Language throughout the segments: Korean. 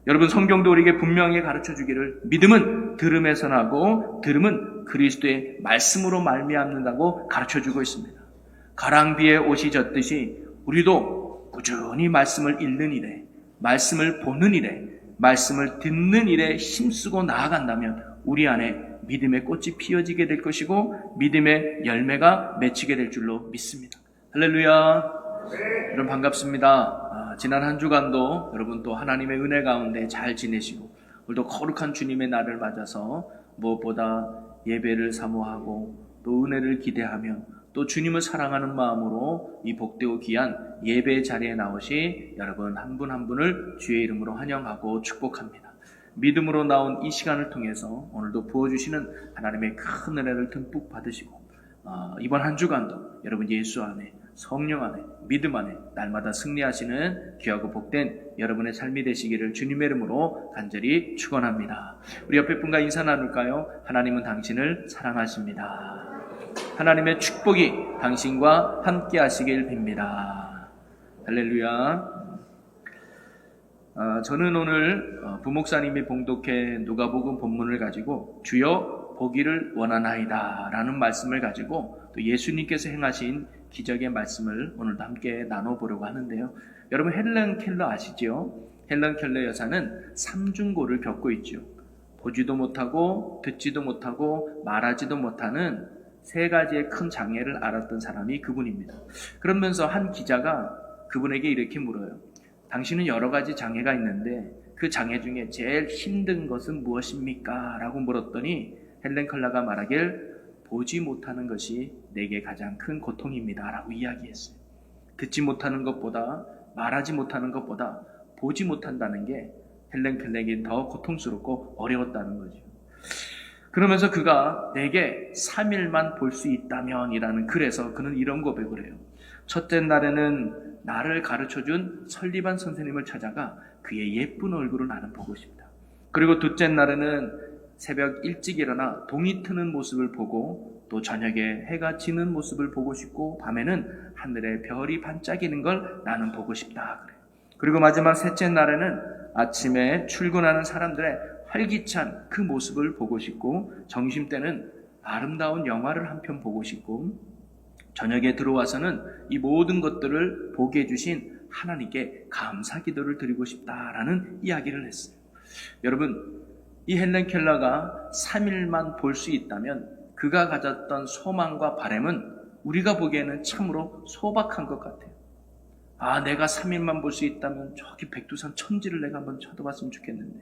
여러분, 성경도 우리에게 분명히 가르쳐 주기를 믿음은 들음에서 나고 들음은 그리스도의 말씀으로 말미암는다고 가르쳐 주고 있습니다. 가랑비에 옷이 젖듯이 우리도 꾸준히 말씀을 읽는 일에, 말씀을 보는 일에, 말씀을 듣는 일에 힘쓰고 나아간다면 우리 안에 믿음의 꽃이 피어지게 될 것이고 믿음의 열매가 맺히게 될 줄로 믿습니다. 할렐루야. 여러분 반갑습니다. 지난 한 주간도 여러분 또 하나님의 은혜 가운데 잘 지내시고 오늘도 거룩한 주님의 날을 맞아서 무엇보다 예배를 사모하고 또 은혜를 기대하며 또 주님을 사랑하는 마음으로 이 복되고 귀한 예배 자리에 나오시 여러분 한 분 한 분을 주의 이름으로 환영하고 축복합니다. 믿음으로 나온 이 시간을 통해서 오늘도 부어주시는 하나님의 큰 은혜를 듬뿍 받으시고 이번 한 주간도 여러분 예수 안에, 성령 안에, 믿음 안에 날마다 승리하시는 귀하고 복된 여러분의 삶이 되시기를 주님의 이름으로 간절히 축원합니다. 우리 옆에 분과 인사 나눌까요? 하나님은 당신을 사랑하십니다. 하나님의 축복이 당신과 함께 하시길 빕니다. 할렐루야. 저는 오늘 부목사님이 봉독해 누가복음 본문을 가지고 주여 보기를 원하나이다 라는 말씀을 가지고 또 예수님께서 행하신 기적의 말씀을 오늘도 함께 나눠보려고 하는데요. 여러분 헬렌 켈러 아시죠? 헬렌 켈러 여사는 삼중고를 겪고 있죠. 보지도 못하고 듣지도 못하고 말하지도 못하는 세 가지의 큰 장애를 앓았던 사람이 그분입니다. 그러면서 한 기자가 그분에게 이렇게 물어요. 당신은 여러 가지 장애가 있는데 그 장애 중에 제일 힘든 것은 무엇입니까? 라고 물었더니 헬렌 켈러가 말하길 보지 못하는 것이 내게 가장 큰 고통입니다 라고 이야기했어요. 듣지 못하는 것보다 말하지 못하는 것보다 보지 못한다는 게 헬렌 켈러에게 더 고통스럽고 어려웠다는 거죠. 그러면서 그가 내게 3일만 볼 수 있다면 이라는 글에서 그는 이런 고백을 해요. 첫째 날에는 나를 가르쳐준 설리반 선생님을 찾아가 그의 예쁜 얼굴을 나는 보고 싶다. 그리고 둘째 날에는 새벽 일찍 일어나 동이 트는 모습을 보고 또 저녁에 해가 지는 모습을 보고 싶고 밤에는 하늘에 별이 반짝이는 걸 나는 보고 싶다. 그래요. 그리고 마지막 셋째 날에는 아침에 출근하는 사람들의 활기찬 그 모습을 보고 싶고 점심때는 아름다운 영화를 한 편 보고 싶고 저녁에 들어와서는 이 모든 것들을 보게 해주신 하나님께 감사 기도를 드리고 싶다라는 이야기를 했어요. 여러분 이 헬렌 켈러가 3일만 볼 수 있다면 그가 가졌던 소망과 바람은 우리가 보기에는 참으로 소박한 것 같아요. 내가 3일만 볼 수 있다면 저기 백두산 천지를 내가 한번 쳐다봤으면 좋겠는데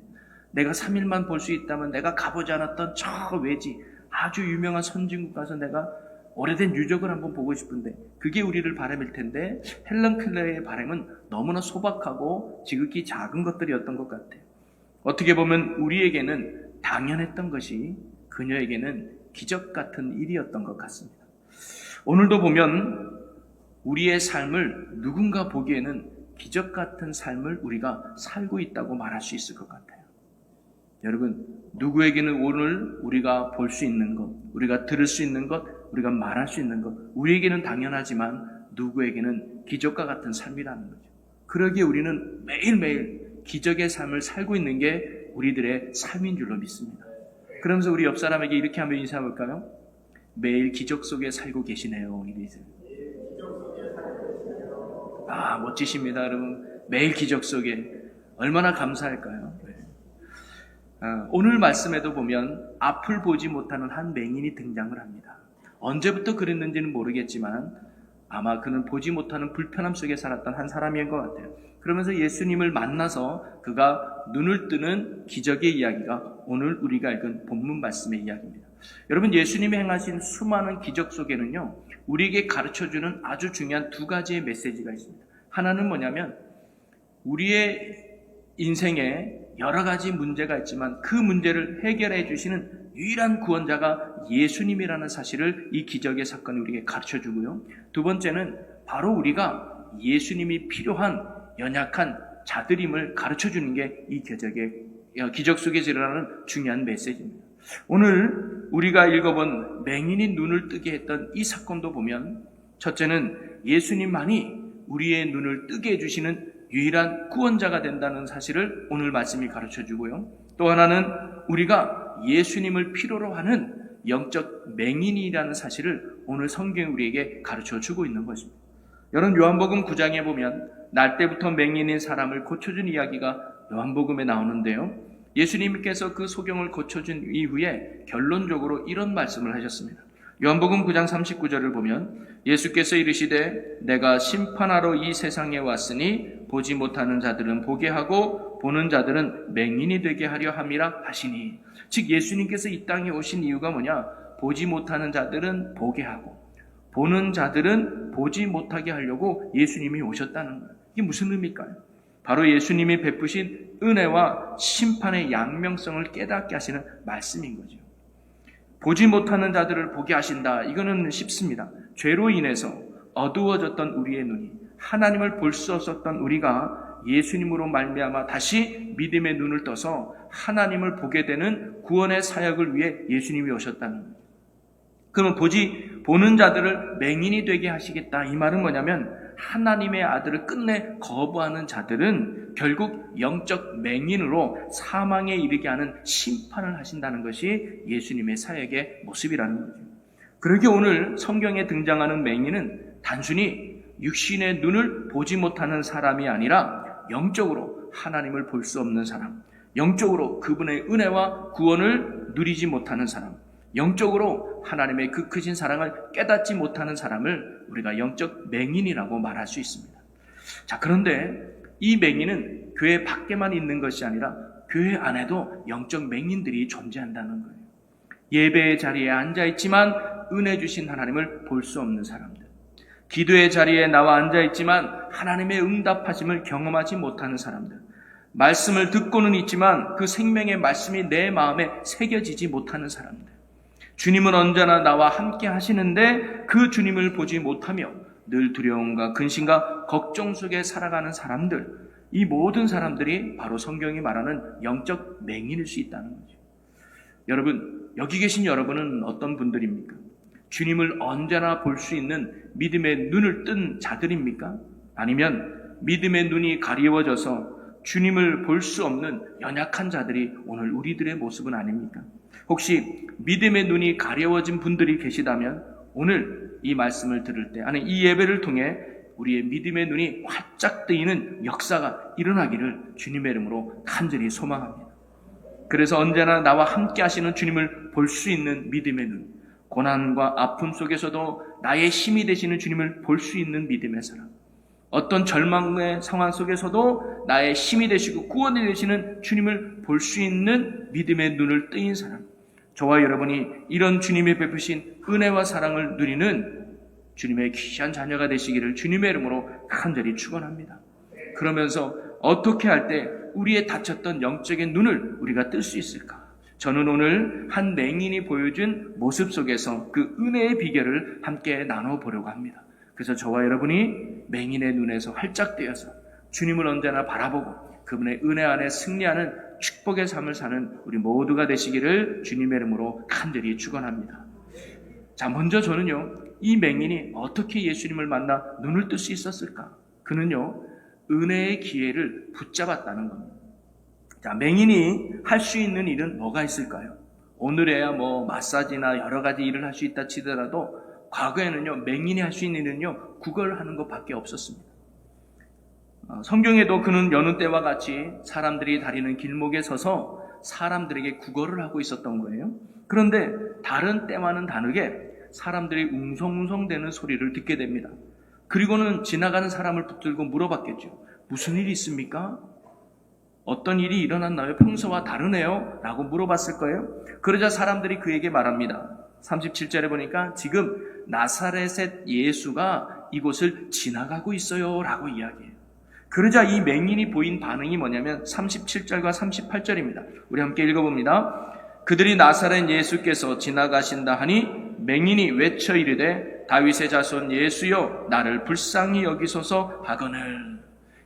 내가 3일만 볼 수 있다면 내가 가보지 않았던 저 외지 아주 유명한 선진국 가서 내가 오래된 유적을 한번 보고 싶은데 그게 우리를 바람일 텐데 헬렌 켈러의 바람은 너무나 소박하고 지극히 작은 것들이었던 것 같아요. 어떻게 보면 우리에게는 당연했던 것이 그녀에게는 기적 같은 일이었던 것 같습니다. 오늘도 보면 우리의 삶을 누군가 보기에는 기적 같은 삶을 우리가 살고 있다고 말할 수 있을 것 같아요. 여러분 누구에게는 오늘 우리가 볼 수 있는 것, 우리가 들을 수 있는 것, 우리가 말할 수 있는 것 우리에게는 당연하지만 누구에게는 기적과 같은 삶이라는 거죠. 그러기에 우리는 매일매일 기적의 삶을 살고 있는 게 우리들의 삶인 줄로 믿습니다. 그러면서 우리 옆 사람에게 이렇게 한번 인사해 볼까요? 매일 기적 속에 살고 계시네요. 이러세요. 멋지십니다. 여러분 매일 기적 속에 얼마나 감사할까요? 오늘 말씀에도 보면 앞을 보지 못하는 한 맹인이 등장을 합니다. 언제부터 그랬는지는 모르겠지만 아마 그는 보지 못하는 불편함 속에 살았던 한 사람인 것 같아요. 그러면서 예수님을 만나서 그가 눈을 뜨는 기적의 이야기가 오늘 우리가 읽은 본문 말씀의 이야기입니다. 여러분 예수님이 행하신 수많은 기적 속에는요 우리에게 가르쳐주는 아주 중요한 두 가지의 메시지가 있습니다. 하나는 뭐냐면 우리의 인생에 여러 가지 문제가 있지만 그 문제를 해결해 주시는 유일한 구원자가 예수님이라는 사실을 이 기적의 사건이 우리에게 가르쳐주고요. 두 번째는 바로 우리가 예수님이 필요한 연약한 자들임을 가르쳐주는 게 이 기적 속에서 일어나는 중요한 메시지입니다. 오늘 우리가 읽어본 맹인이 눈을 뜨게 했던 이 사건도 보면 첫째는 예수님만이 우리의 눈을 뜨게 해주시는 유일한 구원자가 된다는 사실을 오늘 말씀이 가르쳐주고요. 또 하나는 우리가 예수님을 필요로 하는 영적 맹인이라는 사실을 오늘 성경이 우리에게 가르쳐주고 있는 것입니다. 여러분, 요한복음 9장에 보면 날 때부터 맹인인 사람을 고쳐준 이야기가 요한복음에 나오는데요. 예수님께서 그 소경을 고쳐준 이후에 결론적으로 이런 말씀을 하셨습니다. 요한복음 9장 39절을 보면 예수께서 이르시되 내가 심판하러 이 세상에 왔으니 보지 못하는 자들은 보게 하고 보는 자들은 맹인이 되게 하려 함이라 하시니, 즉 예수님께서 이 땅에 오신 이유가 뭐냐? 보지 못하는 자들은 보게 하고 보는 자들은 보지 못하게 하려고 예수님이 오셨다는 거예요. 이게 무슨 의미일까요? 바로 예수님이 베푸신 은혜와 심판의 양명성을 깨닫게 하시는 말씀인 거죠. 보지 못하는 자들을 보게 하신다. 이거는 쉽습니다. 죄로 인해서 어두워졌던 우리의 눈이, 하나님을 볼 수 없었던 우리가 예수님으로 말미암아 다시 믿음의 눈을 떠서 하나님을 보게 되는 구원의 사역을 위해 예수님이 오셨다는 거예요. 그러면 보는 자들을 맹인이 되게 하시겠다. 이 말은 뭐냐면 하나님의 아들을 끝내 거부하는 자들은 결국 영적 맹인으로 사망에 이르게 하는 심판을 하신다는 것이 예수님의 사역의 모습이라는 거죠. 그러기에 오늘 성경에 등장하는 맹인은 단순히 육신의 눈을 보지 못하는 사람이 아니라 영적으로 하나님을 볼 수 없는 사람, 영적으로 그분의 은혜와 구원을 누리지 못하는 사람, 영적으로 하나님의 그 크신 사랑을 깨닫지 못하는 사람을 우리가 영적 맹인이라고 말할 수 있습니다. 자, 그런데 이 맹인은 교회 밖에만 있는 것이 아니라 교회 안에도 영적 맹인들이 존재한다는 거예요. 예배의 자리에 앉아있지만 은혜 주신 하나님을 볼 수 없는 사람들, 기도의 자리에 나와 앉아있지만 하나님의 응답하심을 경험하지 못하는 사람들, 말씀을 듣고는 있지만 그 생명의 말씀이 내 마음에 새겨지지 못하는 사람들, 주님은 언제나 나와 함께 하시는데 그 주님을 보지 못하며 늘 두려움과 근심과 걱정 속에 살아가는 사람들, 이 모든 사람들이 바로 성경이 말하는 영적 맹인일 수 있다는 거죠. 여러분, 여기 계신 여러분은 어떤 분들입니까? 주님을 언제나 볼 수 있는 믿음의 눈을 뜬 자들입니까? 아니면 믿음의 눈이 가리워져서 주님을 볼 수 없는 연약한 자들이 오늘 우리들의 모습은 아닙니까? 혹시 믿음의 눈이 가려워진 분들이 계시다면 오늘 이 말씀을 들을 때, 아니 이 예배를 통해 우리의 믿음의 눈이 활짝 뜨이는 역사가 일어나기를 주님의 이름으로 간절히 소망합니다. 그래서 언제나 나와 함께 하시는 주님을 볼 수 있는 믿음의 눈, 고난과 아픔 속에서도 나의 힘이 되시는 주님을 볼 수 있는 믿음의 사람, 어떤 절망의 상황 속에서도 나의 힘이 되시고 구원이 되시는 주님을 볼 수 있는 믿음의 눈을 뜨인 사람, 저와 여러분이 이런 주님이 베푸신 은혜와 사랑을 누리는 주님의 귀한 자녀가 되시기를 주님의 이름으로 간절히 축원합니다. 그러면서 어떻게 할 때 우리의 닫혔던 영적인 눈을 우리가 뜰 수 있을까? 저는 오늘 한 맹인이 보여준 모습 속에서 그 은혜의 비결을 함께 나눠보려고 합니다. 그래서 저와 여러분이 맹인의 눈에서 활짝 뜨여서 주님을 언제나 바라보고 그분의 은혜 안에 승리하는 축복의 삶을 사는 우리 모두가 되시기를 주님의 이름으로 간절히 축원합니다. 자, 먼저 저는요, 이 맹인이 어떻게 예수님을 만나 눈을 뜰 수 있었을까? 그는요, 은혜의 기회를 붙잡았다는 겁니다. 자, 맹인이 할 수 있는 일은 뭐가 있을까요? 오늘에야 마사지나 여러 가지 일을 할 수 있다 치더라도 과거에는요, 맹인이 할 수 있는 일은요, 구걸을 하는 것밖에 없었습니다. 성경에도 그는 여느 때와 같이 사람들이 다니는 길목에 서서 사람들에게 구걸을 하고 있었던 거예요. 그런데 다른 때와는 다르게 사람들이 웅성웅성대는 소리를 듣게 됩니다. 그리고는 지나가는 사람을 붙들고 물어봤겠죠. 무슨 일이 있습니까? 어떤 일이 일어났나요? 평소와 다르네요? 라고 물어봤을 거예요. 그러자 사람들이 그에게 말합니다. 37절에 보니까 지금 나사렛의 예수가 이곳을 지나가고 있어요 라고 이야기해요. 그러자 이 맹인이 보인 반응이 뭐냐면 37절과 38절입니다. 우리 함께 읽어봅니다. 그들이 나사렛 예수께서 지나가신다 하니 맹인이 외쳐 이르되 다윗의 자손 예수여 나를 불쌍히 여기소서 하거늘.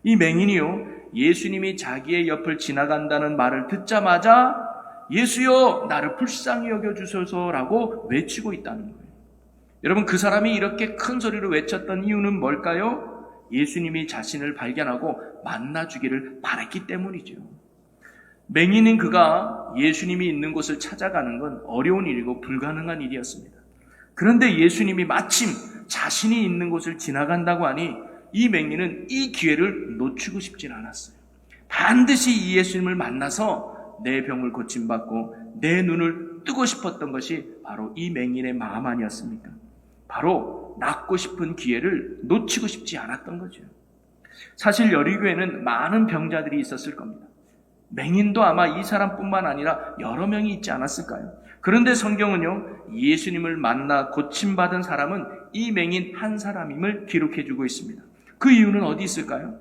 이 맹인이요, 예수님이 자기의 옆을 지나간다는 말을 듣자마자 예수여 나를 불쌍히 여겨주소서라고 외치고 있다는 거예요. 여러분, 그 사람이 이렇게 큰 소리로 외쳤던 이유는 뭘까요? 예수님이 자신을 발견하고 만나주기를 바랐기 때문이죠. 맹인인 그가 예수님이 있는 곳을 찾아가는 건 어려운 일이고 불가능한 일이었습니다. 그런데 예수님이 마침 자신이 있는 곳을 지나간다고 하니 이 맹인은 이 기회를 놓치고 싶진 않았어요. 반드시 이 예수님을 만나서 내 병을 고침받고 내 눈을 뜨고 싶었던 것이 바로 이 맹인의 마음 아니었습니까? 바로 낫고 싶은 기회를 놓치고 싶지 않았던 거죠. 사실 여리고에는 많은 병자들이 있었을 겁니다. 맹인도 아마 이 사람뿐만 아니라 여러 명이 있지 않았을까요? 그런데 성경은요, 예수님을 만나 고침받은 사람은 이 맹인 한 사람임을 기록해주고 있습니다. 그 이유는 어디 있을까요?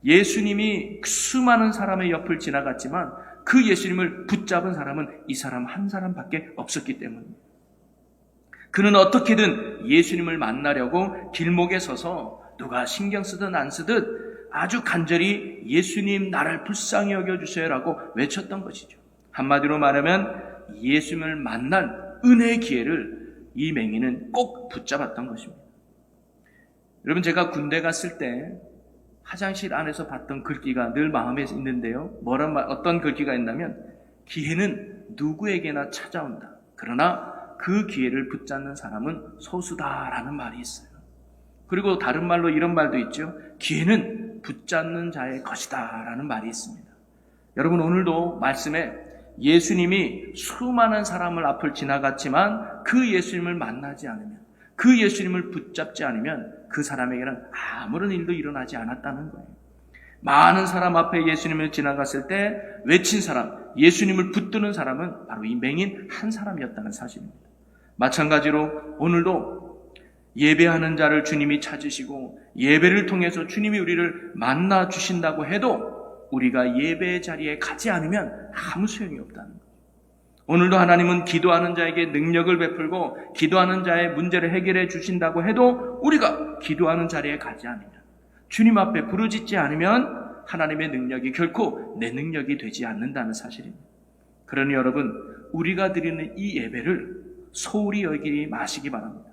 예수님이 수많은 사람의 옆을 지나갔지만 그 예수님을 붙잡은 사람은 이 사람 한 사람밖에 없었기 때문입니다. 그는 어떻게든 예수님을 만나려고 길목에 서서 누가 신경 쓰든 안 쓰듯 아주 간절히 예수님 나를 불쌍히 여겨주세요라고 외쳤던 것이죠. 한마디로 말하면 예수님을 만날 은혜의 기회를 이 맹인은 꼭 붙잡았던 것입니다. 여러분, 제가 군대 갔을 때 화장실 안에서 봤던 글귀가 늘 마음에 있는데요. 어떤 글귀가 있냐면 기회는 누구에게나 찾아온다. 그러나 그 기회를 붙잡는 사람은 소수다라는 말이 있어요. 그리고 다른 말로 이런 말도 있죠. 기회는 붙잡는 자의 것이다 라는 말이 있습니다. 여러분, 오늘도 말씀에 예수님이 수많은 사람을 앞을 지나갔지만 그 예수님을 만나지 않으면, 그 예수님을 붙잡지 않으면 그 사람에게는 아무런 일도 일어나지 않았다는 거예요. 많은 사람 앞에 예수님을 지나갔을 때 외친 사람, 예수님을 붙드는 사람은 바로 이 맹인 한 사람이었다는 사실입니다. 마찬가지로 오늘도 예배하는 자를 주님이 찾으시고 예배를 통해서 주님이 우리를 만나 주신다고 해도 우리가 예배의 자리에 가지 않으면 아무 소용이 없다는 거예요. 오늘도 하나님은 기도하는 자에게 능력을 베풀고 기도하는 자의 문제를 해결해 주신다고 해도 우리가 기도하는 자리에 가지 않으면, 주님 앞에 부르짖지 않으면 하나님의 능력이 결코 내 능력이 되지 않는다는 사실입니다. 그러니 여러분, 우리가 드리는 이 예배를 소홀히 여기지 마시기 바랍니다.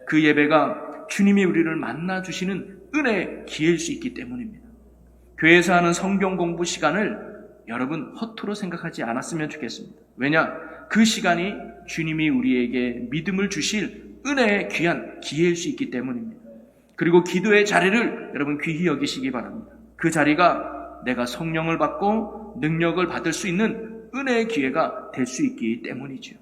그 예배가 주님이 우리를 만나 주시는 은혜의 기회일 수 있기 때문입니다. 교회에서 하는 성경 공부 시간을 여러분 허투루 생각하지 않았으면 좋겠습니다. 왜냐? 그 시간이 주님이 우리에게 믿음을 주실 은혜의 귀한 기회일 수 있기 때문입니다. 그리고 기도의 자리를 여러분 귀히 여기시기 바랍니다. 그 자리가 내가 성령을 받고 능력을 받을 수 있는 은혜의 기회가 될 수 있기 때문이죠.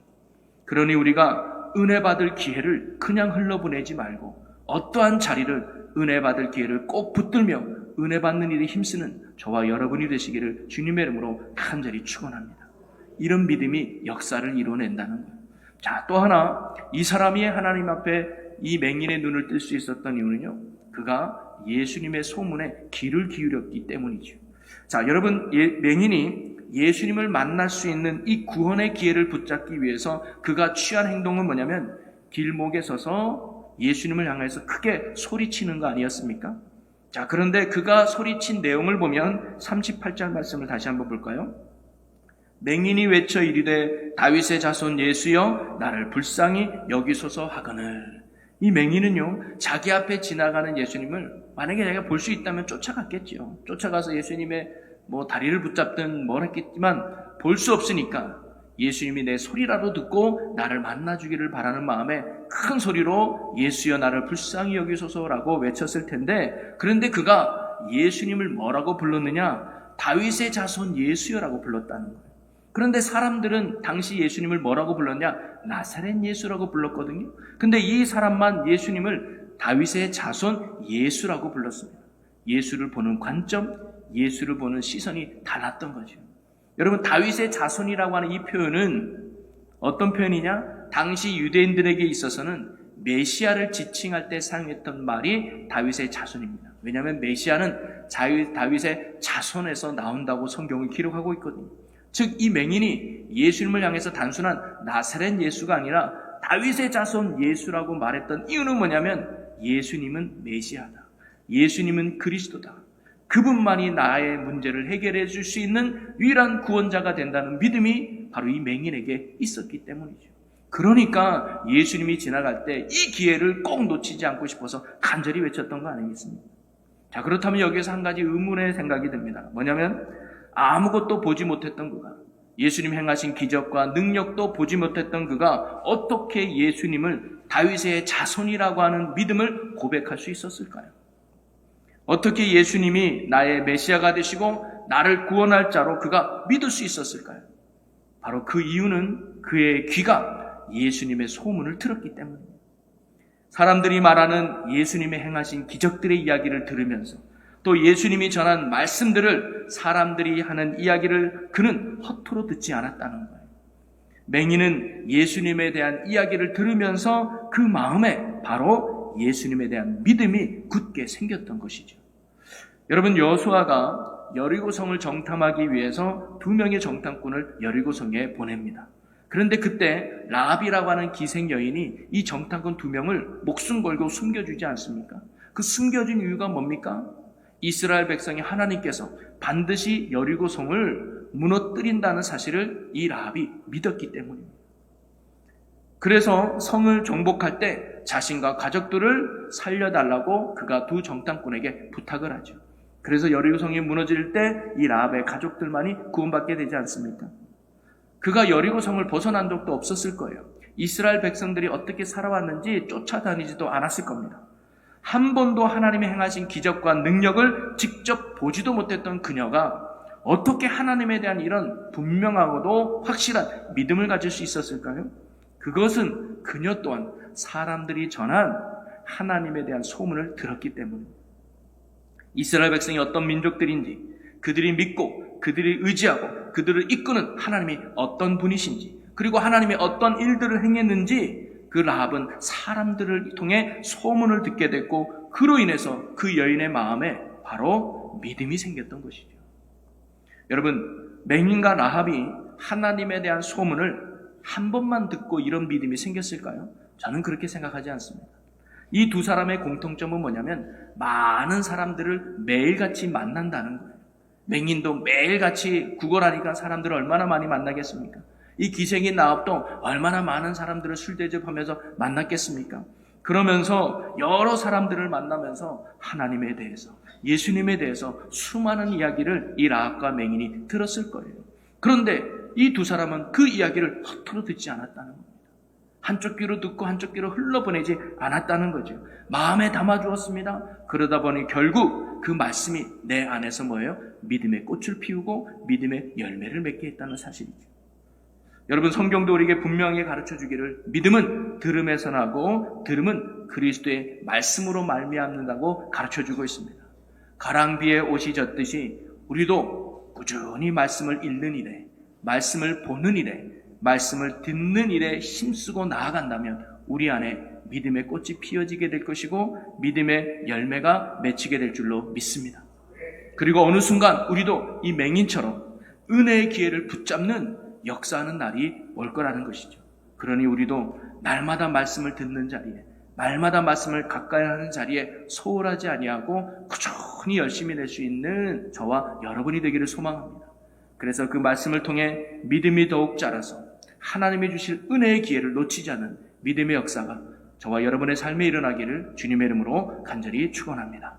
그러니 우리가 은혜 받을 기회를 그냥 흘러보내지 말고 어떠한 자리를 은혜 받을 기회를 꼭 붙들며 은혜 받는 일에 힘쓰는 저와 여러분이 되시기를 주님의 이름으로 간절히 축원합니다. 이런 믿음이 역사를 이뤄낸다는 거예요. 자, 또 하나, 이 사람이 하나님 앞에 이 맹인의 눈을 뜰 수 있었던 이유는요, 그가 예수님의 소문에 귀를 기울였기 때문이죠. 자, 여러분, 맹인이 예수님을 만날 수 있는 이 구원의 기회를 붙잡기 위해서 그가 취한 행동은 뭐냐면 길목에 서서 예수님을 향해서 크게 소리치는 거 아니었습니까? 자, 그런데 그가 소리친 내용을 보면 38절 말씀을 다시 한번 볼까요? 맹인이 외쳐 이르되 다윗의 자손 예수여 나를 불쌍히 여기소서 하거늘. 이 맹인은요, 자기 앞에 지나가는 예수님을 만약에 자기가 볼 수 있다면 쫓아갔겠죠. 쫓아가서 예수님의 다리를 붙잡든 뭘 했겠지만 볼 수 없으니까 예수님이 내 소리라도 듣고 나를 만나주기를 바라는 마음에 큰 소리로 예수여 나를 불쌍히 여기소서라고 외쳤을 텐데, 그런데 그가 예수님을 뭐라고 불렀느냐? 다윗의 자손 예수여라고 불렀다는 거예요. 그런데 사람들은 당시 예수님을 뭐라고 불렀냐? 나사렛 예수라고 불렀거든요. 근데 이 사람만 예수님을 다윗의 자손 예수라고 불렀습니다. 예수를 보는 관점, 예수를 보는 시선이 달랐던 거죠. 여러분, 다윗의 자손이라고 하는 이 표현은 어떤 표현이냐? 당시 유대인들에게 있어서는 메시아를 지칭할 때 사용했던 말이 다윗의 자손입니다. 왜냐하면 메시아는 다윗의 자손에서 나온다고 성경을 기록하고 있거든요. 즉, 이 맹인이 예수님을 향해서 단순한 나사렛 예수가 아니라 다윗의 자손 예수라고 말했던 이유는 뭐냐면 예수님은 메시아다. 예수님은 그리스도다. 그분만이 나의 문제를 해결해 줄 수 있는 유일한 구원자가 된다는 믿음이 바로 이 맹인에게 있었기 때문이죠. 그러니까 예수님이 지나갈 때 이 기회를 꼭 놓치지 않고 싶어서 간절히 외쳤던 거 아니겠습니까? 자, 그렇다면 여기에서 한 가지 의문의 생각이 듭니다. 뭐냐면 아무것도 보지 못했던 그가, 예수님 행하신 기적과 능력도 보지 못했던 그가 어떻게 예수님을 다윗의 자손이라고 하는 믿음을 고백할 수 있었을까요? 어떻게 예수님이 나의 메시아가 되시고 나를 구원할 자로 그가 믿을 수 있었을까요? 바로 그 이유는 그의 귀가 예수님의 소문을 들었기 때문입니다. 사람들이 말하는 예수님의 행하신 기적들의 이야기를 들으면서 또 예수님이 전한 말씀들을 사람들이 하는 이야기를 그는 허투루 듣지 않았다는 거예요. 맹인은 예수님에 대한 이야기를 들으면서 그 마음에 바로 예수님에 대한 믿음이 굳게 생겼던 것이죠. 여러분, 여호수아가 여리고성을 정탐하기 위해서 2명의 정탐꾼을 여리고성에 보냅니다. 그런데 그때 라합이라고 하는 기생 여인이 이 정탐꾼 2명을 목숨 걸고 숨겨주지 않습니까? 그 숨겨준 이유가 뭡니까? 이스라엘 백성이 하나님께서 반드시 여리고성을 무너뜨린다는 사실을 이 라합이 믿었기 때문입니다. 그래서 성을 정복할 때 자신과 가족들을 살려달라고 그가 2 정탐꾼에게 부탁을 하죠. 그래서 여리고성이 무너질 때 이 라합의 가족들만이 구원받게 되지 않습니까? 그가 여리고성을 벗어난 적도 없었을 거예요. 이스라엘 백성들이 어떻게 살아왔는지 쫓아다니지도 않았을 겁니다. 한 번도 하나님이 행하신 기적과 능력을 직접 보지도 못했던 그녀가 어떻게 하나님에 대한 이런 분명하고도 확실한 믿음을 가질 수 있었을까요? 그것은 그녀 또한 사람들이 전한 하나님에 대한 소문을 들었기 때문입니다. 이스라엘 백성이 어떤 민족들인지, 그들이 믿고 그들이 의지하고 그들을 이끄는 하나님이 어떤 분이신지, 그리고 하나님이 어떤 일들을 행했는지 그 라합은 사람들을 통해 소문을 듣게 됐고, 그로 인해서 그 여인의 마음에 바로 믿음이 생겼던 것이죠. 여러분, 맹인과 라합이 하나님에 대한 소문을 한 번만 듣고 이런 믿음이 생겼을까요? 저는 그렇게 생각하지 않습니다. 이 2 사람의 공통점은 뭐냐면 많은 사람들을 매일같이 만난다는 거예요. 맹인도 매일같이 구걸하니까 사람들을 얼마나 많이 만나겠습니까? 이 기생인 라합도 얼마나 많은 사람들을 술 대접하면서 만났겠습니까? 그러면서 여러 사람들을 만나면서 하나님에 대해서, 예수님에 대해서 수많은 이야기를 이 라합과 맹인이 들었을 거예요. 그런데 이 2 사람은 그 이야기를 허투루 듣지 않았다는 겁니다. 한쪽 귀로 듣고 한쪽 귀로 흘러보내지 않았다는 거죠. 마음에 담아주었습니다. 그러다 보니 결국 그 말씀이 내 안에서 뭐예요? 믿음의 꽃을 피우고 믿음의 열매를 맺게 했다는 사실이죠. 여러분, 성경도 우리에게 분명히 가르쳐주기를 믿음은 들음에서 나고 들음은 그리스도의 말씀으로 말미암는다고 가르쳐주고 있습니다. 가랑비에 옷이 젖듯이 우리도 꾸준히 말씀을 읽는 일에, 말씀을 보는 일에, 말씀을 듣는 일에 힘쓰고 나아간다면 우리 안에 믿음의 꽃이 피어지게 될 것이고 믿음의 열매가 맺히게 될 줄로 믿습니다. 그리고 어느 순간 우리도 이 맹인처럼 은혜의 기회를 붙잡는 역사하는 날이 올 거라는 것이죠. 그러니 우리도 날마다 말씀을 듣는 자리에, 날마다 말씀을 가까이 하는 자리에 소홀하지 아니하고 꾸준히 열심히 낼 수 있는 저와 여러분이 되기를 소망합니다. 그래서 그 말씀을 통해 믿음이 더욱 자라서 하나님이 주실 은혜의 기회를 놓치지 않는 믿음의 역사가 저와 여러분의 삶에 일어나기를 주님의 이름으로 간절히 축원합니다.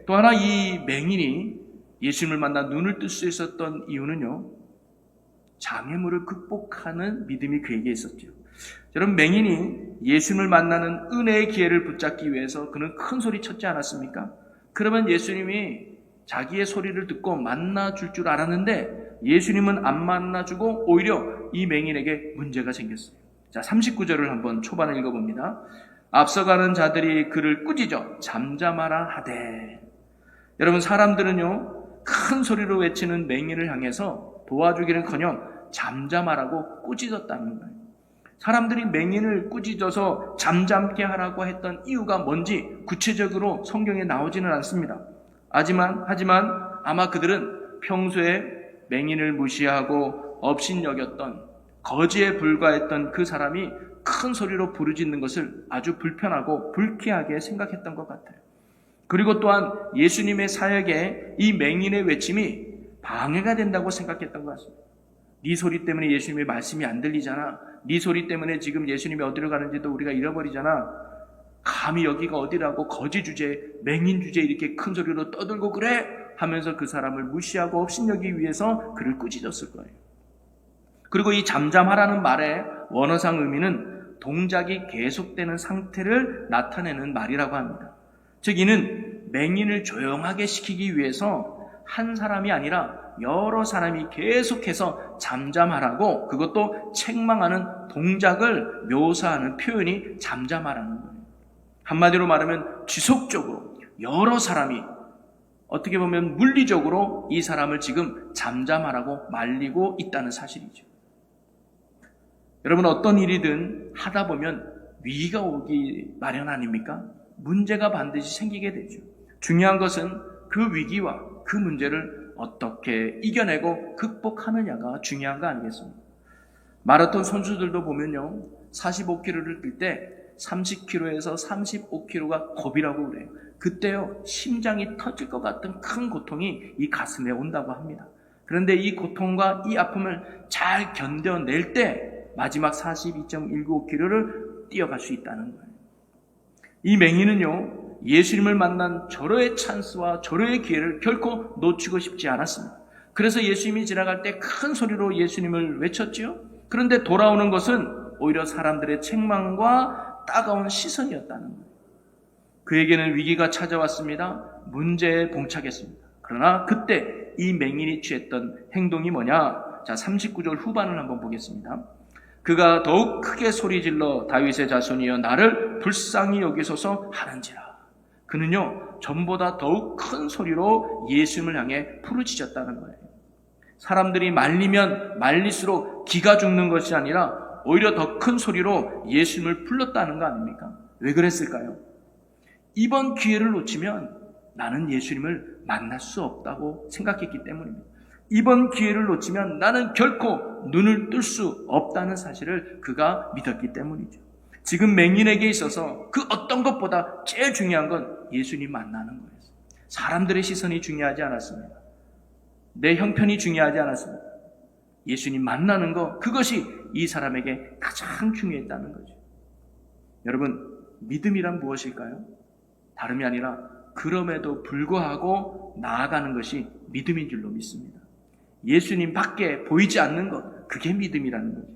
또 하나, 이 맹인이 예수님을 만나 눈을 뜰 수 있었던 이유는요, 장애물을 극복하는 믿음이 그에게 있었죠. 여러분, 맹인이 예수님을 만나는 은혜의 기회를 붙잡기 위해서 그는 큰 소리 쳤지 않았습니까? 그러면 예수님이 자기의 소리를 듣고 만나줄 줄 알았는데 예수님은 안 만나주고 오히려 이 맹인에게 문제가 생겼어요. 자, 39절을 한번 초반에 읽어봅니다. 앞서가는 자들이 그를 꾸짖어 잠잠하라 하되. 여러분, 사람들은요, 큰 소리로 외치는 맹인을 향해서 도와주기는커녕 잠잠하라고 꾸짖었다는 거예요. 사람들이 맹인을 꾸짖어서 잠잠게 하라고 했던 이유가 뭔지 구체적으로 성경에 나오지는 않습니다. 하지만 아마 그들은 평소에 맹인을 무시하고 업신여겼던, 거지에 불과했던 그 사람이 큰 소리로 부르짖는 것을 아주 불편하고 불쾌하게 생각했던 것 같아요. 그리고 또한 예수님의 사역에 이 맹인의 외침이 방해가 된다고 생각했던 것 같습니다. 네 소리 때문에 예수님의 말씀이 안 들리잖아. 네 소리 때문에 지금 예수님이 어디로 가는지도 우리가 잃어버리잖아. 감히 여기가 어디라고 거지 주제, 맹인 주제 이렇게 큰 소리로 떠들고 그래? 하면서 그 사람을 무시하고 업신여기기 위해서 그를 꾸짖었을 거예요. 그리고 이 잠잠하라는 말의 원어상 의미는 동작이 계속되는 상태를 나타내는 말이라고 합니다. 즉 이는 맹인을 조용하게 시키기 위해서 한 사람이 아니라 여러 사람이 계속해서 잠잠하라고, 그것도 책망하는 동작을 묘사하는 표현이 잠잠하라는 거예요. 한마디로 말하면 지속적으로 여러 사람이 어떻게 보면 물리적으로 이 사람을 지금 잠잠하라고 말리고 있다는 사실이죠. 여러분, 어떤 일이든 하다 보면 위기가 오기 마련 아닙니까? 문제가 반드시 생기게 되죠. 중요한 것은 그 위기와 그 문제를 어떻게 이겨내고 극복하느냐가 중요한 거 아니겠습니까? 마라톤 선수들도 보면요, 45km를 뛸 때 30km에서 35km가 고비라고 그래요. 그때요, 심장이 터질 것 같은 큰 고통이 이 가슴에 온다고 합니다. 그런데 이 고통과 이 아픔을 잘 견뎌낼 때 마지막 42.195km를 뛰어갈 수 있다는 거예요. 이 맹인은요, 예수님을 만난 절호의 찬스와 절호의 기회를 결코 놓치고 싶지 않았습니다. 그래서 예수님이 지나갈 때 큰 소리로 예수님을 외쳤지요. 그런데 돌아오는 것은 오히려 사람들의 책망과 따가운 시선이었다는 거예요. 그에게는 위기가 찾아왔습니다. 문제에 봉착했습니다. 그러나 그때 이 맹인이 취했던 행동이 뭐냐? 자, 39절 후반을 한번 보겠습니다. 그가 더욱 크게 소리질러 다윗의 자손이여 나를 불쌍히 여기소서 하는지라. 그는요, 전보다 더욱 큰 소리로 예수님을 향해 부르짖었다는 거예요. 사람들이 말리면 말릴수록 기가 죽는 것이 아니라 오히려 더 큰 소리로 예수님을 불렀다는 거 아닙니까? 왜 그랬을까요? 이번 기회를 놓치면 나는 예수님을 만날 수 없다고 생각했기 때문입니다. 이번 기회를 놓치면 나는 결코 눈을 뜰 수 없다는 사실을 그가 믿었기 때문이죠. 지금 맹인에게 있어서 그 어떤 것보다 제일 중요한 건 예수님 만나는 거였어요. 사람들의 시선이 중요하지 않았습니다. 내 형편이 중요하지 않았습니다. 예수님 만나는 것, 그것이 이 사람에게 가장 중요했다는 거죠. 여러분, 믿음이란 무엇일까요? 다름이 아니라 그럼에도 불구하고 나아가는 것이 믿음인 줄로 믿습니다. 예수님 밖에 보이지 않는 것, 그게 믿음이라는 거죠.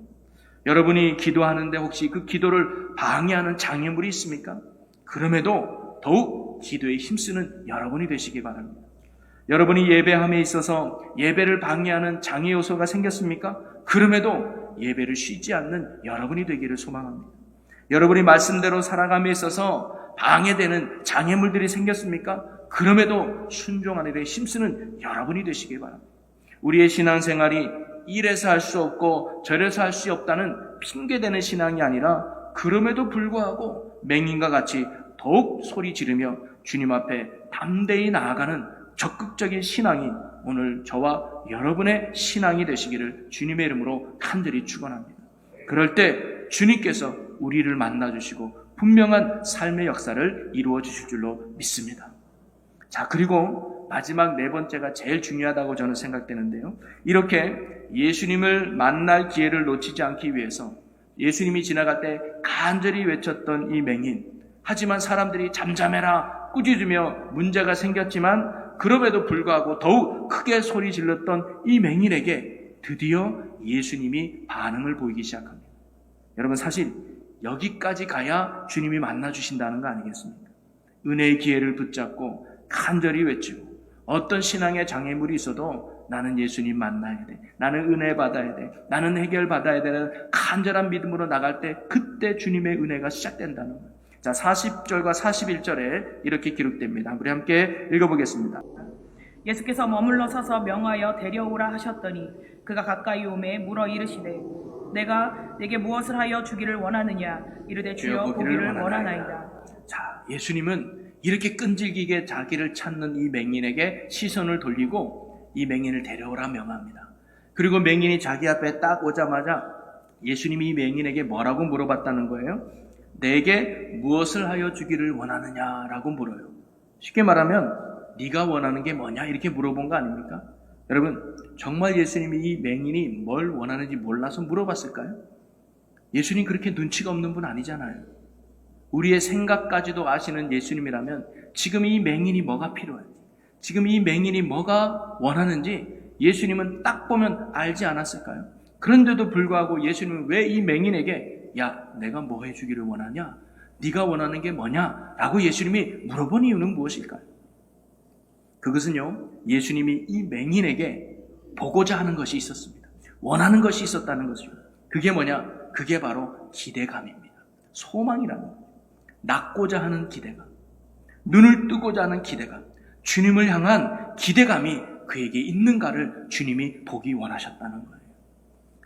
여러분이 기도하는데 혹시 그 기도를 방해하는 장애물이 있습니까? 그럼에도 더욱 기도에 힘쓰는 여러분이 되시기 바랍니다. 여러분이 예배함에 있어서 예배를 방해하는 장애 요소가 생겼습니까? 그럼에도 예배를 쉬지 않는 여러분이 되기를 소망합니다. 여러분이 말씀대로 살아감에 있어서 방해되는 장애물들이 생겼습니까? 그럼에도 순종하는 데 힘쓰는 여러분이 되시기 바랍니다. 우리의 신앙생활이 이래서 할 수 없고 저래서 할 수 없다는 핑계대는 신앙이 아니라 그럼에도 불구하고 맹인과 같이 더욱 소리 지르며 주님 앞에 담대히 나아가는 적극적인 신앙이 오늘 저와 여러분의 신앙이 되시기를 주님의 이름으로 간절히 축원합니다. 그럴 때 주님께서 우리를 만나주시고 분명한 삶의 역사를 이루어 주실 줄로 믿습니다. 자, 그리고 마지막 네 번째가 제일 중요하다고 저는 생각되는데요. 이렇게 예수님을 만날 기회를 놓치지 않기 위해서 예수님이 지나갈 때 간절히 외쳤던 이 맹인, 하지만 사람들이 잠잠해라 꾸짖으며 문제가 생겼지만 그럼에도 불구하고 더욱 크게 소리 질렀던 이 맹인에게 드디어 예수님이 반응을 보이기 시작합니다. 여러분, 사실 여기까지 가야 주님이 만나주신다는 거 아니겠습니까? 은혜의 기회를 붙잡고 간절히 외치고 어떤 신앙의 장애물이 있어도 나는 예수님 만나야 돼, 나는 은혜 받아야 돼, 나는 해결 받아야 되는 간절한 믿음으로 나갈 때 그때 주님의 은혜가 시작된다는 거예요. 자, 40절과 41절에 이렇게 기록됩니다. 우리 함께 읽어보겠습니다. 예수께서 머물러 서서 명하여 데려오라 하셨더니 그가 가까이 오매 물어 이르시되 내가 내게 무엇을 하여 주기를 원하느냐? 이르되 주여 보기를 원하나이다. 자, 예수님은 이렇게 끈질기게 자기를 찾는 이 맹인에게 시선을 돌리고 이 맹인을 데려오라 명합니다. 그리고 맹인이 자기 앞에 딱 오자마자 예수님이 이 맹인에게 뭐라고 물어봤다는 거예요? 내게 무엇을 하여 주기를 원하느냐라고 물어요. 쉽게 말하면 네가 원하는 게 뭐냐 이렇게 물어본 거 아닙니까? 여러분, 정말 예수님이 이 맹인이 뭘 원하는지 몰라서 물어봤을까요? 예수님 그렇게 눈치가 없는 분 아니잖아요. 우리의 생각까지도 아시는 예수님이라면 지금 이 맹인이 뭐가 필요한지, 지금 이 맹인이 뭐가 원하는지 예수님은 딱 보면 알지 않았을까요? 그런데도 불구하고 예수님은 왜 이 맹인에게 야, 내가 뭐 해주기를 원하냐? 네가 원하는 게 뭐냐? 라고 예수님이 물어본 이유는 무엇일까요? 그것은요, 예수님이 이 맹인에게 보고자 하는 것이 있었습니다. 원하는 것이 있었다는 것이죠. 그게 뭐냐? 그게 바로 기대감입니다. 소망이라는 거예요. 낳고자 하는 기대감, 눈을 뜨고자 하는 기대감, 주님을 향한 기대감이 그에게 있는가를 주님이 보기 원하셨다는 거예요.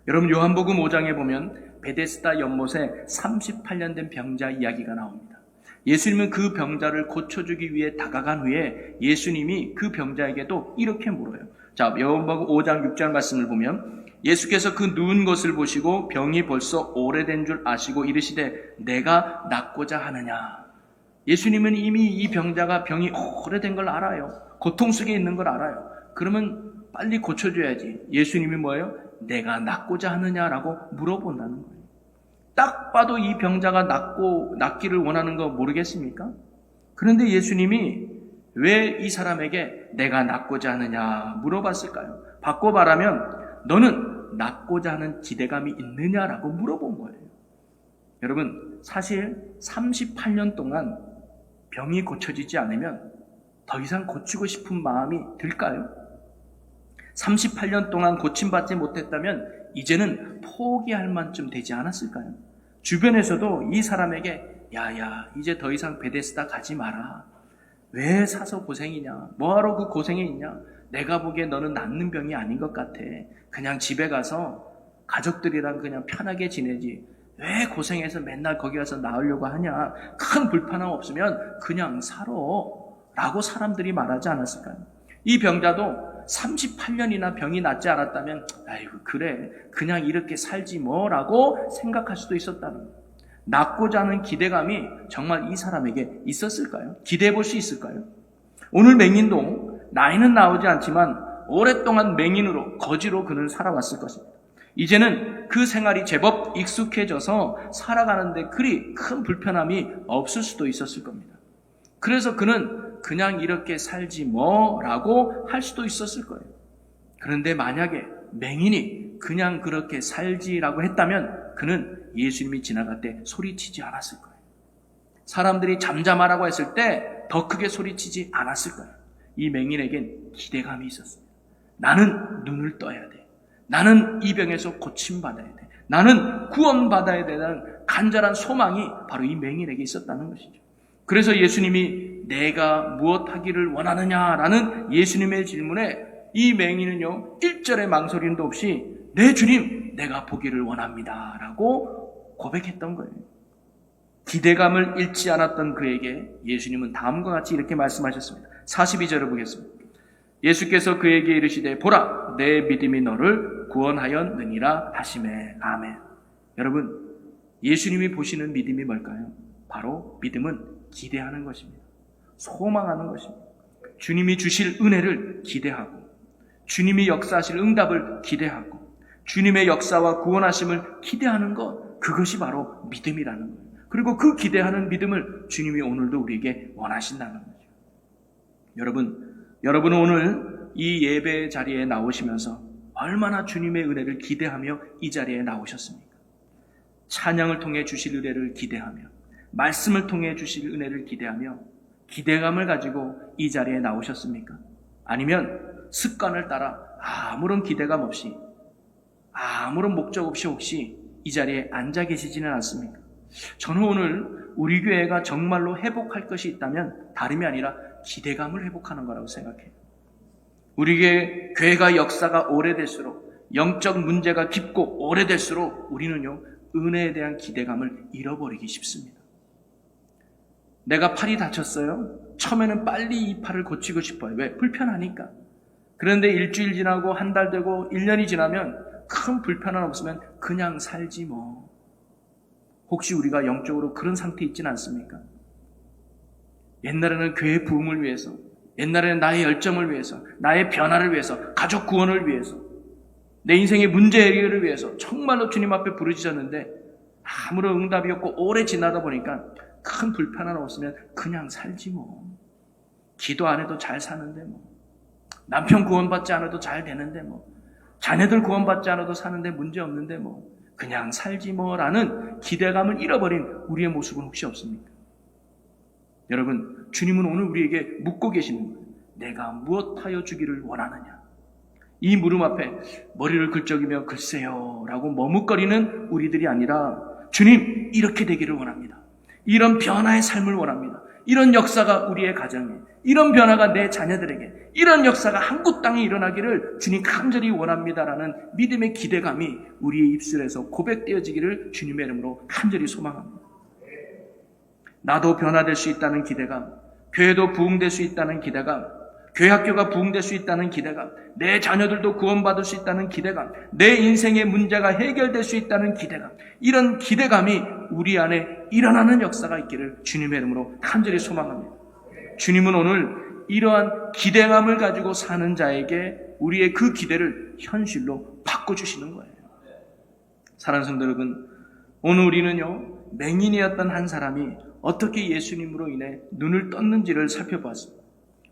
여러분, 요한복음 5장에 보면 베데스다 연못에 38년 된 병자 이야기가 나옵니다. 예수님은 그 병자를 고쳐주기 위해 다가간 후에 예수님이 그 병자에게도 이렇게 물어요. 자, 요한복음 5장 6절 말씀을 보면 예수께서 그 누운 것을 보시고 병이 벌써 오래된 줄 아시고 이르시되 내가 낫고자 하느냐. 예수님은 이미 이 병자가 병이 오래된 걸 알아요. 고통 속에 있는 걸 알아요. 그러면 빨리 고쳐줘야지. 예수님이 뭐예요? 내가 낫고자 하느냐라고 물어본다는 거예요. 딱 봐도 이 병자가 낫기를 원하는 거 모르겠습니까? 그런데 예수님이 왜 이 사람에게 내가 낫고자 하느냐 물어봤을까요? 바꿔 말하면 너는 낫고자 하는 기대감이 있느냐라고 물어본 거예요. 여러분, 사실 38년 동안 병이 고쳐지지 않으면 더 이상 고치고 싶은 마음이 들까요? 38년 동안 고침받지 못했다면 이제는 포기할 만쯤 되지 않았을까요? 주변에서도 이 사람에게 야야, 이제 더 이상 베데스다 가지 마라. 왜 사서 고생이냐? 뭐하러 그 고생이 있냐? 내가 보기에 너는 낫는 병이 아닌 것 같아. 그냥 집에 가서 가족들이랑 그냥 편하게 지내지. 왜 고생해서 맨날 거기 가서 나으려고 하냐? 큰 불편함 없으면 그냥 살아. 라고 사람들이 말하지 않았을까요? 이 병자도 38년이나 병이 낫지 않았다면 아이고 그래 그냥 이렇게 살지 뭐라고 생각할 수도 있었다는 거예요. 낫고자 하는 기대감이 정말 이 사람에게 있었을까요? 기대해 볼 수 있을까요? 오늘 맹인도 나이는 나오지 않지만 오랫동안 맹인으로 거지로 그는 살아왔을 것입니다. 이제는 그 생활이 제법 익숙해져서 살아가는데 그리 큰 불편함이 없을 수도 있었을 겁니다. 그래서 그는 그냥 이렇게 살지 뭐라고 할 수도 있었을 거예요. 그런데 만약에 맹인이 그냥 그렇게 살지라고 했다면 그는 예수님이 지나갈 때 소리치지 않았을 거예요. 사람들이 잠잠하라고 했을 때 더 크게 소리치지 않았을 거예요. 이 맹인에겐 기대감이 있었습니다. 나는 눈을 떠야 돼. 나는 이 병에서 고침받아야 돼. 나는 구원받아야 되는 간절한 소망이 바로 이 맹인에게 있었다는 것이죠. 그래서 예수님이 내가 무엇 하기를 원하느냐라는 예수님의 질문에 이 맹인은요 1절의 망설임도 없이 네 주님 내가 보기를 원합니다 라고 고백했던 거예요. 기대감을 잃지 않았던 그에게 예수님은 다음과 같이 이렇게 말씀하셨습니다. 42절을 보겠습니다. 예수께서 그에게 이르시되 보라 내 믿음이 너를 구원하였느니라 하시매. 아멘. 여러분, 예수님이 보시는 믿음이 뭘까요? 바로 믿음은 기대하는 것입니다. 소망하는 것입니다. 주님이 주실 은혜를 기대하고 주님이 역사하실 응답을 기대하고 주님의 역사와 구원하심을 기대하는 것, 그것이 바로 믿음이라는 거예요. 그리고 그 기대하는 믿음을 주님이 오늘도 우리에게 원하신다는 거죠. 여러분은 오늘 이 예배 자리에 나오시면서 얼마나 주님의 은혜를 기대하며 이 자리에 나오셨습니까? 찬양을 통해 주실 은혜를 기대하며 말씀을 통해 주실 은혜를 기대하며 기대감을 가지고 이 자리에 나오셨습니까? 아니면 습관을 따라 아무런 기대감 없이 아무런 목적 없이 혹시 이 자리에 앉아 계시지는 않습니까? 저는 오늘 우리 교회가 정말로 회복할 것이 있다면 다름이 아니라 기대감을 회복하는 거라고 생각해요. 우리 교회가 역사가 오래될수록 영적 문제가 깊고 오래될수록 우리는요 은혜에 대한 기대감을 잃어버리기 쉽습니다. 내가 팔이 다쳤어요. 처음에는 빨리 이 팔을 고치고 싶어요. 왜? 불편하니까. 그런데 일주일 지나고 한 달 되고 1년이 지나면 큰 불편함 없으면 그냥 살지 뭐. 혹시 우리가 영적으로 그런 상태에 있지는 않습니까? 옛날에는 교회 부흥을 위해서, 옛날에는 나의 열정을 위해서, 나의 변화를 위해서, 가족 구원을 위해서, 내 인생의 문제 해결을 위해서 정말로 주님 앞에 부르짖었는데 아무런 응답이 없고 오래 지나다 보니까 큰 불편 하나 없으면 그냥 살지 뭐. 기도 안 해도 잘 사는데 뭐. 남편 구원받지 않아도 잘 되는데 뭐. 자녀들 구원받지 않아도 사는데 문제 없는데 뭐. 그냥 살지 뭐라는 기대감을 잃어버린 우리의 모습은 혹시 없습니까? 여러분, 주님은 오늘 우리에게 묻고 계시는 거예요. 내가 무엇하여 주기를 원하느냐? 이 물음 앞에 머리를 긁적이며 글쎄요 라고 머뭇거리는 우리들이 아니라 주님, 이렇게 되기를 원합니다. 이런 변화의 삶을 원합니다. 이런 역사가 우리의 가정에, 이런 변화가 내 자녀들에게, 이런 역사가 한국 땅에 일어나기를 주님 간절히 원합니다라는 믿음의 기대감이 우리의 입술에서 고백되어지기를 주님의 이름으로 간절히 소망합니다. 나도 변화될 수 있다는 기대감, 교회도 부흥될 수 있다는 기대감, 교회 학교가 부흥될 수 있다는 기대감, 내 자녀들도 구원받을 수 있다는 기대감, 내 인생의 문제가 해결될 수 있다는 기대감, 이런 기대감이 우리 안에 일어나는 역사가 있기를 주님의 이름으로 간절히 소망합니다. 주님은 오늘 이러한 기대감을 가지고 사는 자에게 우리의 그 기대를 현실로 바꿔주시는 거예요. 사랑하는 성도 여러분, 오늘 우리는요, 맹인이었던 한 사람이 어떻게 예수님으로 인해 눈을 떴는지를 살펴보았습니다.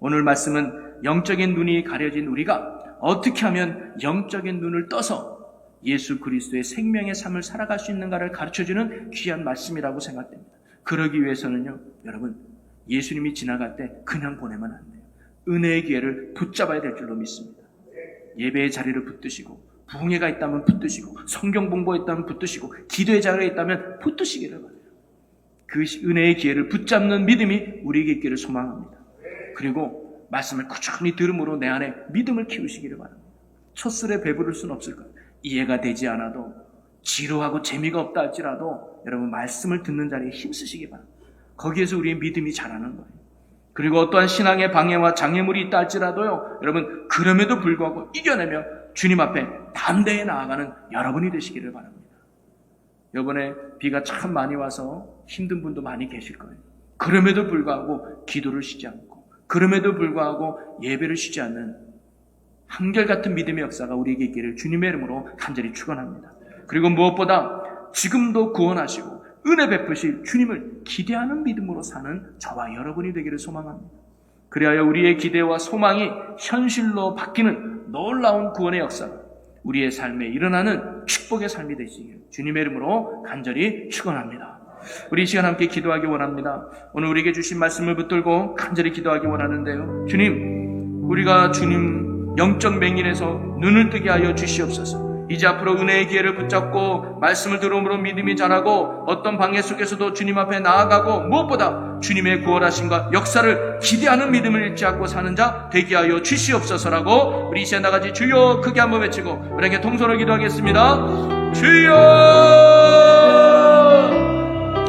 오늘 말씀은 영적인 눈이 가려진 우리가 어떻게 하면 영적인 눈을 떠서 예수 그리스도의 생명의 삶을 살아갈 수 있는가를 가르쳐주는 귀한 말씀이라고 생각됩니다. 그러기 위해서는요, 여러분, 예수님이 지나갈 때 그냥 보내면 안 돼요. 은혜의 기회를 붙잡아야 될 줄로 믿습니다. 예배의 자리를 붙드시고, 부흥회가 있다면 붙드시고, 성경 공부가 있다면 붙드시고, 기도의 자리가 있다면 붙드시기를 바라요. 그 은혜의 기회를 붙잡는 믿음이 우리에게 있기를 소망합니다. 그리고 말씀을 꾸준히 들음으로 내 안에 믿음을 키우시기를 바랍니다. 첫술에 배부를 수는 없을 거예요. 이해가 되지 않아도, 지루하고 재미가 없다 할지라도 여러분 말씀을 듣는 자리에 힘쓰시기 바랍니다. 거기에서 우리의 믿음이 자라는 거예요. 그리고 어떠한 신앙의 방해와 장애물이 있다 할지라도요, 여러분 그럼에도 불구하고 이겨내며 주님 앞에 담대히 나아가는 여러분이 되시기를 바랍니다. 이번에 비가 참 많이 와서 힘든 분도 많이 계실 거예요. 그럼에도 불구하고 기도를 쉬지 않고, 그럼에도 불구하고 예배를 쉬지 않는 한결같은 믿음의 역사가 우리에게 있기를 주님의 이름으로 간절히 축원합니다. 그리고 무엇보다 지금도 구원하시고 은혜 베푸실 주님을 기대하는 믿음으로 사는 저와 여러분이 되기를 소망합니다. 그리하여 우리의 기대와 소망이 현실로 바뀌는 놀라운 구원의 역사가 우리의 삶에 일어나는 축복의 삶이 되시기를 주님의 이름으로 간절히 축원합니다. 우리 이 시간 함께 기도하기 원합니다. 오늘 우리에게 주신 말씀을 붙들고 간절히 기도하기 원하는데요, 주님, 우리가 주님 영적 맹인에서 눈을 뜨게 하여 주시옵소서. 이제 앞으로 은혜의 기회를 붙잡고 말씀을 들음으로 믿음이 자라고 어떤 방해 속에서도 주님 앞에 나아가고 무엇보다 주님의 구원하심과 역사를 기대하는 믿음을 잃지 않고 사는 자 되게 하여 주시옵소서라고 우리 이 시간 나같이 주여 크게 한번 외치고 우리에게 통솔을 기도하겠습니다. 주여!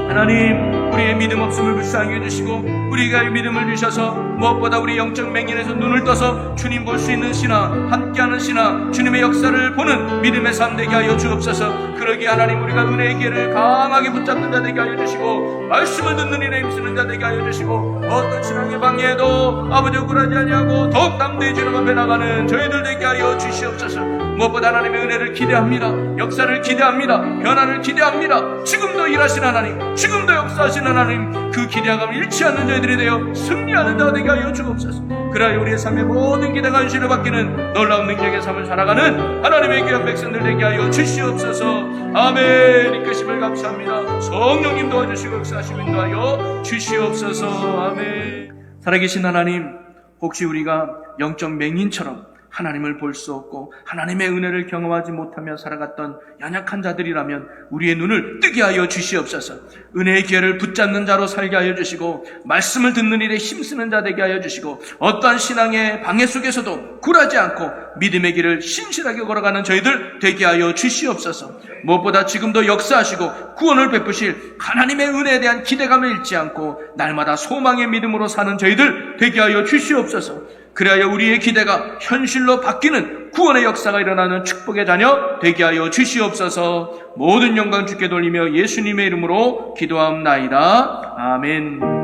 하나님, 우리의 믿음 없음을 불쌍히 해주시고 우리가 이 믿음을 주셔서 무엇보다 우리 영적 맹인에서 눈을 떠서 주님 볼 수 있는 신앙, 함께하는 신앙, 주님의 역사를 보는 믿음의 삶 되게 하여 주옵소서. 그러기에 하나님, 우리가 은혜의 기회를 강하게 붙잡는 자 되게 하여 주시고 말씀을 듣는 일에 힘쓰는 자 되게 하여 주시고 어떤 신앙의 방해에도 아버지 억울하지 아니하고 더욱 담대히 주님 앞에 나가는 저희들 되게 하여 주시옵소서. 무엇보다 하나님의 은혜를 기대합니다. 역사를 기대합니다. 변화를 기대합니다. 지금도 일하신 하나님, 지금도 역사하신 하나님, 그 기대감을 잃지 않는 저희들이 되어 승리하는 자 되게 하여 주옵소서. 그래야 우리의 삶의 모든 기대가 현실을 바뀌는 놀라운 능력의 삶을 살아가는 하나님의 귀한 백성들 되게 하여 주시옵소서. 아멘. 이끄심을 감사합니다. 성령님 도와주시고 역사하시고 인도하여 주시옵소서. 아멘. 살아계신 하나님, 혹시 우리가 영적 맹인처럼 하나님을 볼 수 없고 하나님의 은혜를 경험하지 못하며 살아갔던 연약한 자들이라면 우리의 눈을 뜨게 하여 주시옵소서. 은혜의 기회를 붙잡는 자로 살게 하여 주시고 말씀을 듣는 일에 힘쓰는 자 되게 하여 주시고 어떠한 신앙의 방해 속에서도 굴하지 않고 믿음의 길을 신실하게 걸어가는 저희들 되게 하여 주시옵소서. 무엇보다 지금도 역사하시고 구원을 베푸실 하나님의 은혜에 대한 기대감을 잃지 않고 날마다 소망의 믿음으로 사는 저희들 되게 하여 주시옵소서. 그래야 우리의 기대가 현실로 바뀌는 구원의 역사가 일어나는 축복의 자녀 되게 하여 주시옵소서. 모든 영광 주께 돌리며 예수님의 이름으로 기도하옵나이다. 아멘.